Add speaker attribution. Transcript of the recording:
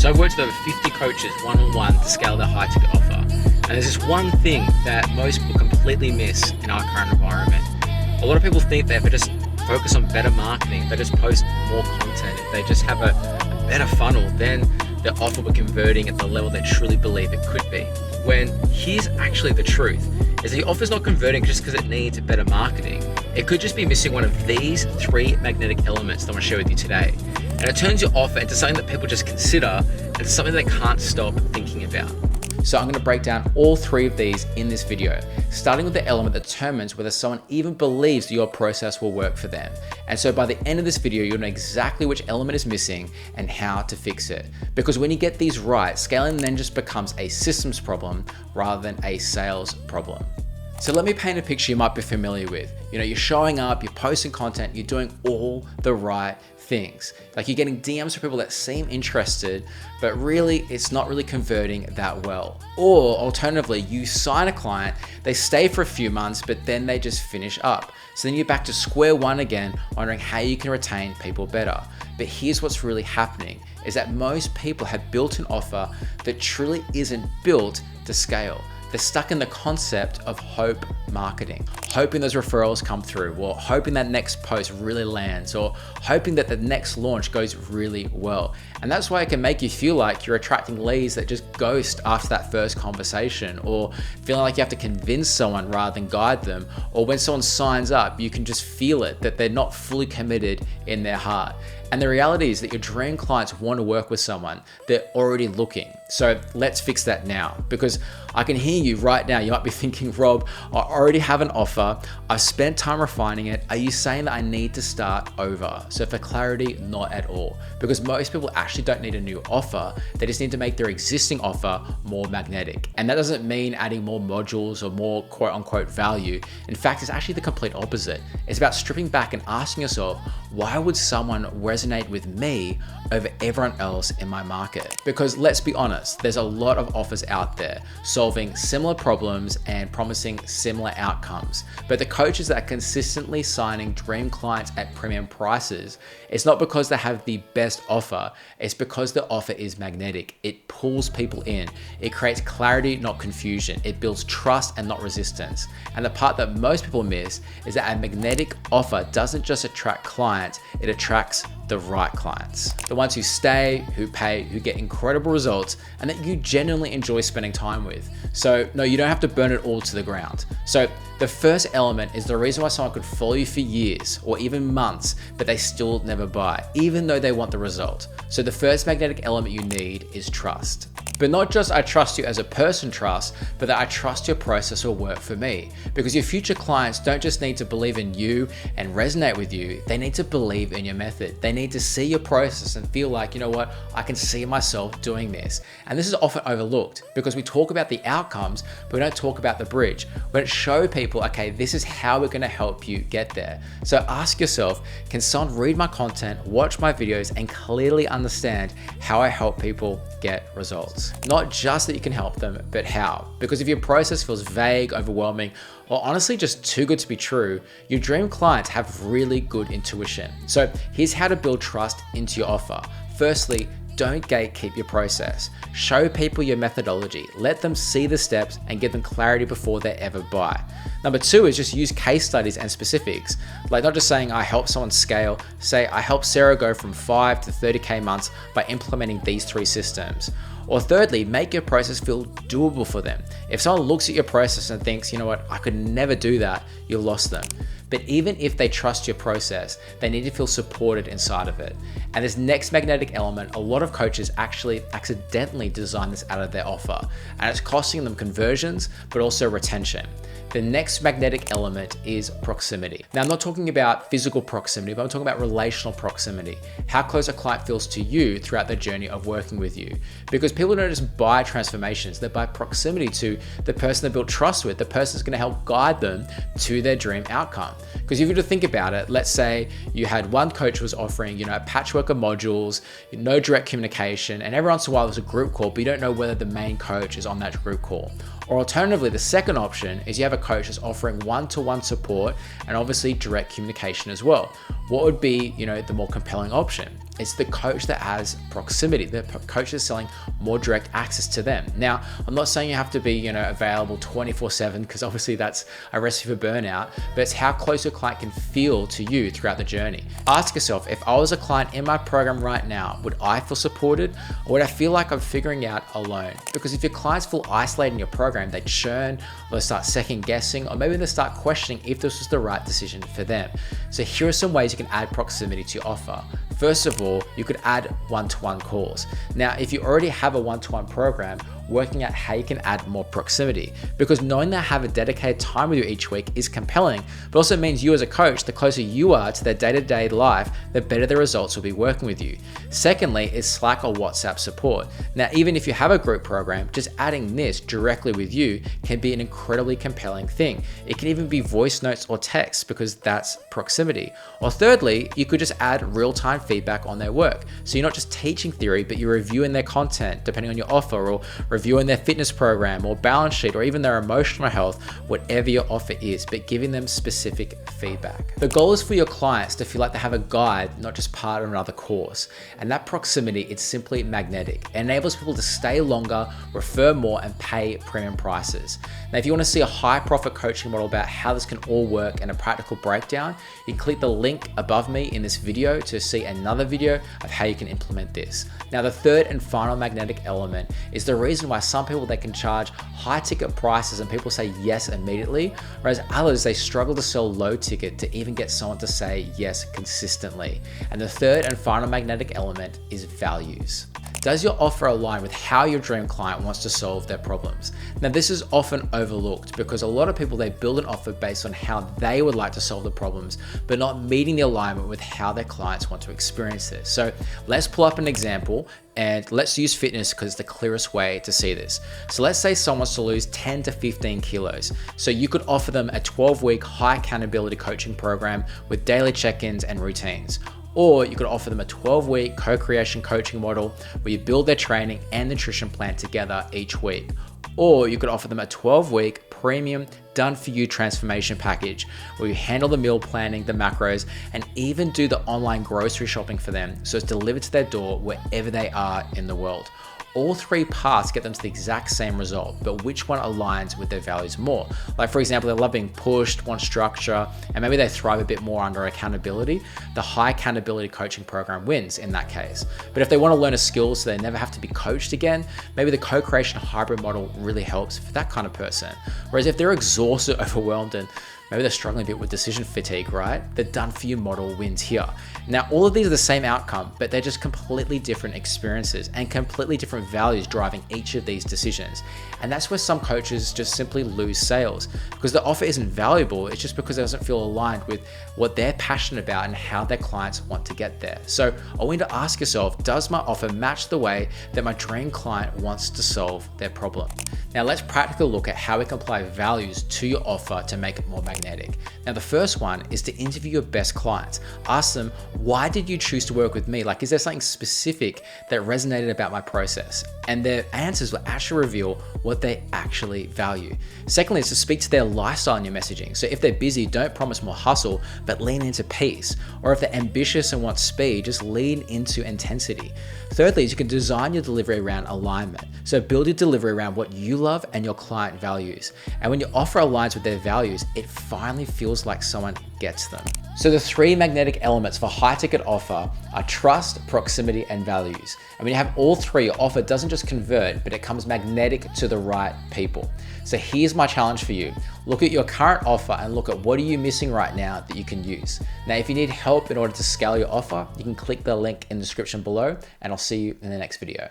Speaker 1: So I've worked with over 50 coaches one-on-one to scale their high ticket offer. And there's this one thing that most people completely miss in our current environment. A lot of people think that if they just focus on better marketing, if they just post more content, if they just have a better funnel, then their offer will be converting at the level they truly believe it could be. When here's actually the truth, is the offer's not converting just because it needs better marketing. It could just be missing one of these 3 magnetic elements that I want to share with you today. And it turns your offer into something that people just consider and something they can't stop thinking about. So I'm going to break down all 3 of these in this video, starting with the element that determines whether someone even believes your process will work for them. And so by the end of this video, you'll know exactly which element is missing and how to fix it. Because when you get these right, scaling then just becomes a systems problem rather than a sales problem. So let me paint a picture you might be familiar with. You know, you're showing up, you're posting content, you're doing all the right things. Like you're getting DMs from people that seem interested, but really it's not really converting that well. Or alternatively, you sign a client, they stay for a few months, but then they just finish up. So then you're back to square one again, wondering how you can retain people better. But here's what's really happening, is that most people have built an offer that truly isn't built to scale. They're stuck in the concept of hope marketing, hoping those referrals come through, or hoping that next post really lands, or hoping that the next launch goes really well. And that's why it can make you feel like you're attracting leads that just ghost after that first conversation, or feeling like you have to convince someone rather than guide them, or when someone signs up, you can just feel it, that they're not fully committed in their heart. And the reality is that your dream clients want to work with someone, they're already looking. So let's fix that now, because I can hear you right now. You might be thinking, Rob, I already have an offer. I've spent time refining it. Are you saying that I need to start over? So for clarity, not at all, because most people actually don't need a new offer. They just need to make their existing offer more magnetic. And that doesn't mean adding more modules or more quote unquote value. In fact, it's actually the complete opposite. It's about stripping back and asking yourself, why would someone resonate with me over everyone else in my market? Because let's be honest, there's a lot of offers out there solving similar problems and promising similar outcomes. But the coaches that are consistently signing dream clients at premium prices, it's not because they have the best offer, it's because the offer is magnetic. It pulls people in. It creates clarity, not confusion. It builds trust and not resistance. And the part that most people miss is that a magnetic offer doesn't just attract clients, it attracts the right clients. The ones who stay, who pay, who get incredible results, and that you genuinely enjoy spending time with. So no, you don't have to burn it all to the ground. So the first element is the reason why someone could follow you for years or even months, but they still never buy, even though they want the result. So the first magnetic element you need is trust. But not just I trust you as a person trust, but that I trust your process will work for me. Because your future clients don't just need to believe in you and resonate with you, they need to believe in your method. They need to see your process and feel like, you know what, I can see myself doing this. And this is often overlooked because we talk about the outcomes, but we don't talk about the bridge. We don't show people, okay, this is how we're gonna help you get there. So ask yourself, can someone read my content, watch my videos, and clearly understand how I help people get results? Not just that you can help them, but how. Because if your process feels vague, overwhelming, or honestly just too good to be true, your dream clients have really good intuition. So here's how to build trust into your offer. Firstly, don't gatekeep your process. Show people your methodology. Let them see the steps and give them clarity before they ever buy. Number 2 is just use case studies and specifics. Like not just saying I help someone scale, say I helped Sarah go from 5 to 30K months by implementing these 3 systems. Or thirdly, make your process feel doable for them. If someone looks at your process and thinks, you know what, I could never do that, you lost them. But even if they trust your process, they need to feel supported inside of it. And this next magnetic element, a lot of coaches actually accidentally design this out of their offer, and it's costing them conversions, but also retention. The next magnetic element is proximity. Now, I'm not talking about physical proximity, but I'm talking about relational proximity. How close a client feels to you throughout the journey of working with you. Because people don't just buy transformations, they buy proximity to the person they built trust with, the person that's gonna help guide them to their dream outcome.
Speaker 2: Because if you were to think about it, let's say you had one coach who was offering, a patchwork of modules, no direct communication, and every once in a while there's a group call, but you don't know whether the main coach is on that group call. Or alternatively, the second option is you have a coach that's offering one-to-one support and obviously direct communication as well. What would be, the more compelling option? It's the coach that has proximity, the coach that's selling more direct access to them. Now, I'm not saying you have to be, available 24/7, because obviously that's a recipe for burnout, but it's how close your client can feel to you throughout the journey. Ask yourself, if I was a client in my program right now, would I feel supported, or would I feel like I'm figuring out alone? Because if your clients feel isolated in your program, they churn, or they start second guessing, or maybe they start questioning if this was the right decision for them. So here are some ways you can add proximity to your offer. First of all, you could add one-to-one calls. Now, if you already have a one-to-one program, working out how you can add more proximity, because knowing that I have a dedicated time with you each week is compelling, but also means you as a coach, the closer you are to their day-to-day life, the better the results will be working with you. Secondly is Slack or WhatsApp support. Now, even if you have a group program, just adding this directly with you can be an incredibly compelling thing. It can even be voice notes or text, because that's proximity. Or thirdly, you could just add real-time feedback on their work. So you're not just teaching theory, but you're reviewing their content depending on your offer, or reviewing their fitness program or balance sheet, or even their emotional health, whatever your offer is, but giving them specific feedback. The goal is for your clients to feel like they have a guide, not just part of another course. And that proximity, it's simply magnetic. It enables people to stay longer, refer more, and pay premium prices. Now, if you want to see a high profit coaching model about how this can all work and a practical breakdown, you can click the link above me in this video to see another video of how you can implement this. Now, the third and final magnetic element is the reason why some people, they can charge high ticket prices and people say yes immediately, whereas others, they struggle to sell low ticket to even get someone to say yes consistently. And the third and final magnetic element is values. Does your offer align with how your dream client wants to solve their problems? Now, this is often overlooked because a lot of people, they build an offer based on how they would like to solve the problems, but not meeting the alignment with how their clients want to experience this. So let's pull up an example and let's use fitness because it's the clearest way to see this. So let's say someone wants to lose 10 to 15 kilos. So you could offer them a 12-week high accountability coaching program with daily check-ins and routines. Or you could offer them a 12-week co-creation coaching model where you build their training and nutrition plan together each week. Or you could offer them a 12-week premium done-for-you transformation package where you handle the meal planning, the macros, and even do the online grocery shopping for them so it's delivered to their door wherever they are in the world. All three paths get them to the exact same result, but which one aligns with their values more? Like, for example, they love being pushed, want structure, and maybe they thrive a bit more under accountability. The high accountability coaching program wins in that case. But if they want to learn a skill so they never have to be coached again, maybe the co-creation hybrid model really helps for that kind of person. Whereas if they're exhausted, overwhelmed, and maybe they're struggling a bit with decision fatigue, right? The done-for-you model wins here. Now, all of these are the same outcome, but they're just completely different experiences and completely different values driving each of these decisions. And that's where some coaches just simply lose sales because the offer isn't valuable. It's just because it doesn't feel aligned with what they're passionate about and how their clients want to get there. So I want you to ask yourself, does my offer match the way that my dream client wants to solve their problem? Now, let's practically look at how we can apply values to your offer to make it more magnetic. Now, the first one is to interview your best clients. Ask them, why did you choose to work with me? Like, is there something specific that resonated about my process? And their answers will actually reveal what they actually value. Secondly, is to speak to their lifestyle in your messaging. So if they're busy, don't promise more hustle, but lean into peace. Or if they're ambitious and want speed, just lean into intensity. Thirdly, is you can design your delivery around alignment. So build your delivery around what you love and your client values. And when your offer aligns with their values, it finally feels like someone gets them. So the three magnetic elements for high ticket offer are trust, proximity, and values. And when you have all three, your offer doesn't just convert, but it comes magnetic to the right people. So here's my challenge for you. Look at your current offer and look at what are you missing right now that you can use. Now, if you need help in order to scale your offer, you can click the link in the description below, and I'll see you in the next video.